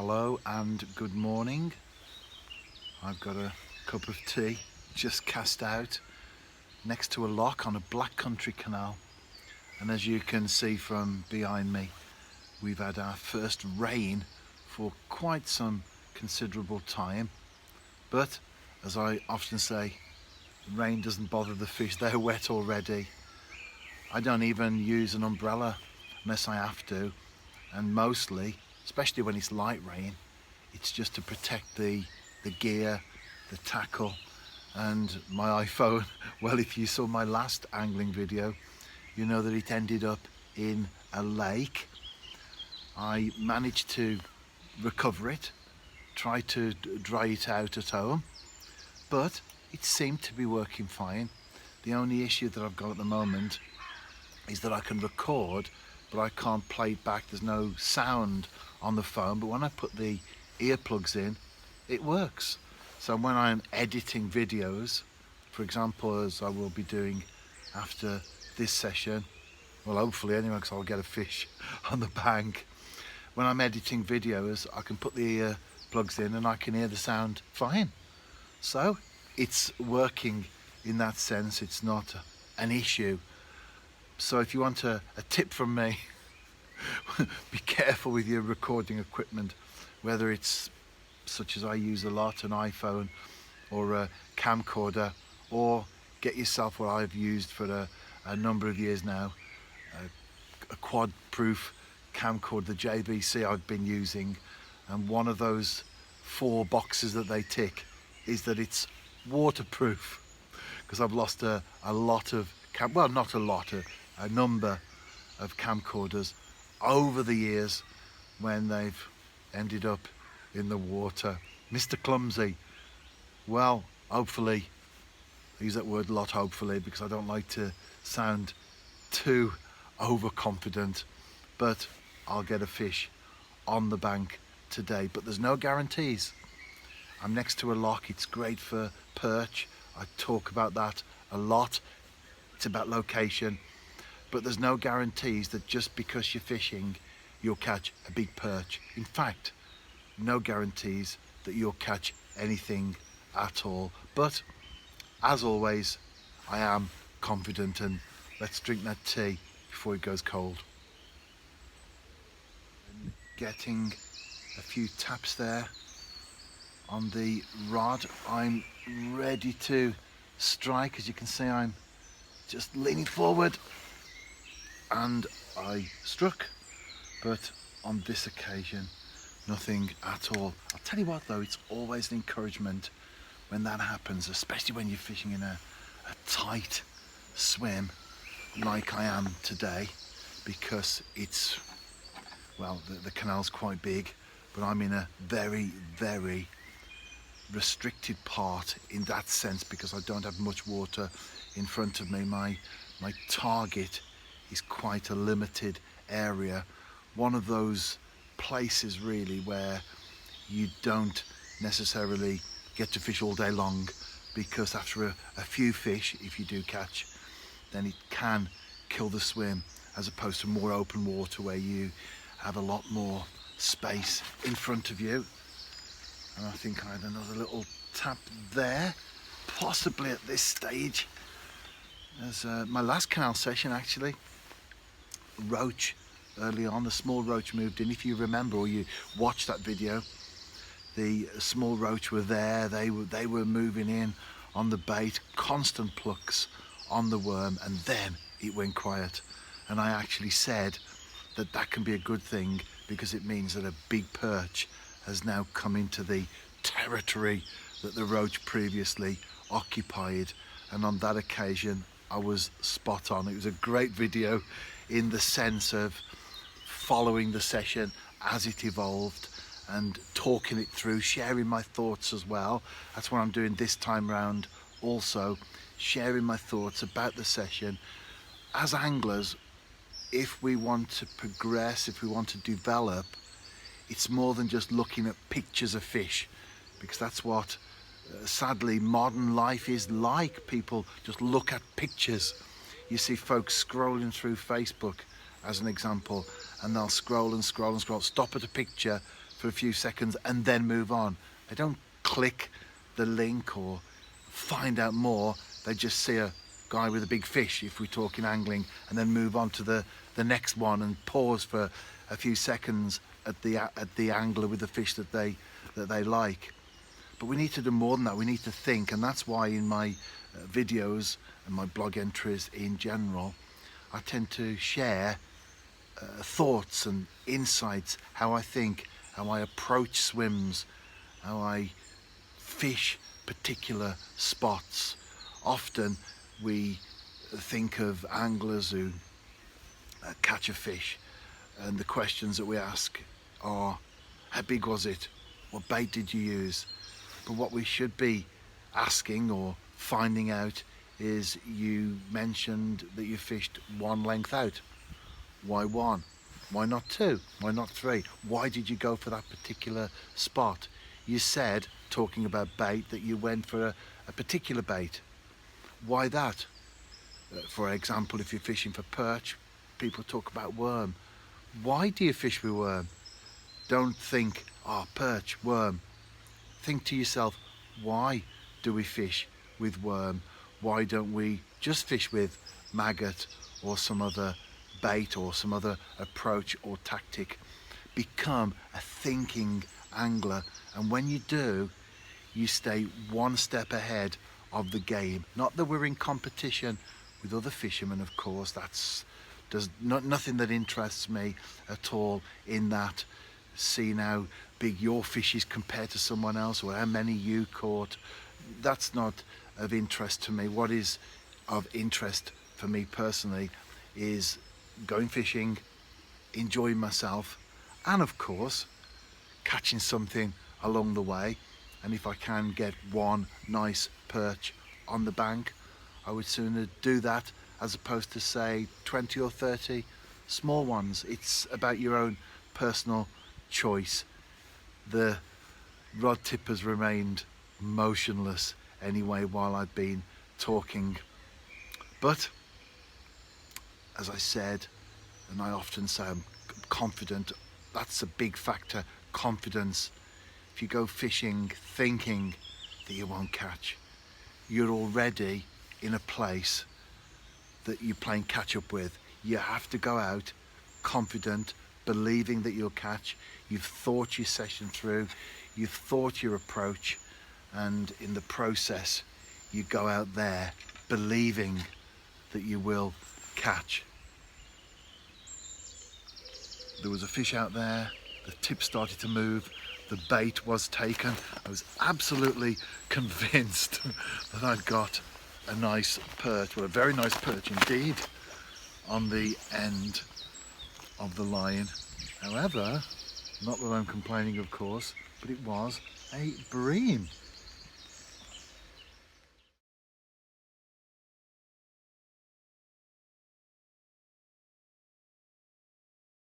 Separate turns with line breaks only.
Hello and good morning. I've got a cup of tea just cast out next to a lock on a black country canal, and as you can see from behind me, we've had our first rain for quite some considerable time. But as I often say, rain doesn't bother the fish, they're wet already. I don't even use an umbrella unless I have to, and mostly, especially when it's light rain, it's just to protect the gear, the tackle, and my iPhone. Well, if you saw my last angling video, you know that it ended up in a lake. I managed to recover it, try to dry it out at home, but it seemed to be working fine. The only issue that I've got at the moment is that I can record, but I can't play it back. There's no sound on the phone, but when I put the earplugs in, it works. So when I'm editing videos, for example, as I will be doing after this session, well, hopefully anyway, because I'll get a fish on the bank. When I'm editing videos, I can put the earplugs in and I can hear the sound fine. So it's working in that sense. It's not an issue. So if you want a tip from me, be careful with your recording equipment, whether it's such as I use a lot, an iPhone or a camcorder, or get yourself what I've used for a number of years now, a quad-proof camcorder, the JVC I've been using, and one of those 4 boxes that they tick is that it's waterproof, because I've lost a lot of not a lot, a number of camcorders over the years when they've ended up in the water. Mr. Clumsy. Well, hopefully, I use that word a lot, hopefully, because I don't like to sound too overconfident, but I'll get a fish on the bank today. But there's no guarantees. I'm next to a lock. It's great for perch. I talk about that a lot. It's about location, but there's no guarantees that just because you're fishing, you'll catch a big perch. In fact, no guarantees that you'll catch anything at all. But as always, I am confident, and let's drink that tea before it goes cold. Getting a few taps there on the rod. I'm ready to strike. As you can see, I'm just leaning forward, and I struck, but on this occasion nothing at all. I'll tell you what though, it's always an encouragement when that happens, especially when you're fishing in a tight swim like I am today, because it's, well, the canal's quite big, but I'm in a very, very restricted part in that sense, because I don't have much water in front of me. My target is quite a limited area, one of those places really where you don't necessarily get to fish all day long, because after a few fish, if you do catch, then it can kill the swim, as opposed to more open water where you have a lot more space in front of you. And I think I had another little tap there, possibly at this stage. As my last canal session, actually, roach early on, the small roach moved in. If you remember, or you watched that video, the small roach were there. They were moving in on the bait, constant plucks on the worm, and then it went quiet. And I actually said that can be a good thing, because it means that a big perch has now come into the territory that the roach previously occupied. And on that occasion, I was spot on. It was a great video in the sense of following the session as it evolved and talking it through, sharing my thoughts as well. That's what I'm doing this time round, also sharing my thoughts about the session. As anglers, if we want to progress, if we want to develop, it's more than just looking at pictures of fish, because that's what sadly modern life is like. People just look at pictures. You see folks scrolling through Facebook as an example, and they'll scroll and scroll and scroll, stop at a picture, for a few seconds and then move on. They don't click the link or find out more. They just see a guy with a big fish, if we're talking angling, and then move on to the next one and pause for a few seconds at the angler with the fish that they like. But we need to do more than that. We need to think, and that's why in my videos and my blog entries in general, I tend to share thoughts and insights, how I think, how I approach swims, how I fish particular spots. Often we think of anglers who catch a fish, and the questions that we ask are, how big was it? What bait did you use? But what we should be asking or finding out is, you mentioned that you fished one length out. Why one? Why not two? Why not three? Why did you go for that particular spot? You said, talking about bait, that you went for a particular bait. Why that? For example, if you're fishing for perch, people talk about worm. Why do you fish with worm? Don't think, oh, perch, worm. Think to yourself, why do we fish with worm? Why don't we just fish with maggot or some other bait or some other approach or tactic? Become a thinking angler, and when you do, you stay one step ahead of the game. Not that we're in competition with other fishermen, of course. There's nothing that interests me at all in that. Seeing how big your fish is compared to someone else, or how many you caught, that's not of interest to me. What is of interest for me personally is going fishing, enjoying myself, and of course catching something along the way. And if I can get one nice perch on the bank, I would sooner do that as opposed to, say, 20 or 30 small ones. It's about your own personal choice. The rod tip has remained motionless anyway while I've been talking, but as I said, and I often say, I'm confident. That's a big factor, confidence. If you go fishing thinking that you won't catch, you're already in a place that you're playing catch up with. You have to go out confident, believing that you'll catch. You've thought your session through, you've thought your approach, and in the process you go out there believing that you will catch. There was a fish out there, the tip started to move, the bait was taken. I was absolutely convinced that I'd got a nice perch, well, a very nice perch indeed, on the end of the line. However, not that I'm complaining, of course, but it was a bream.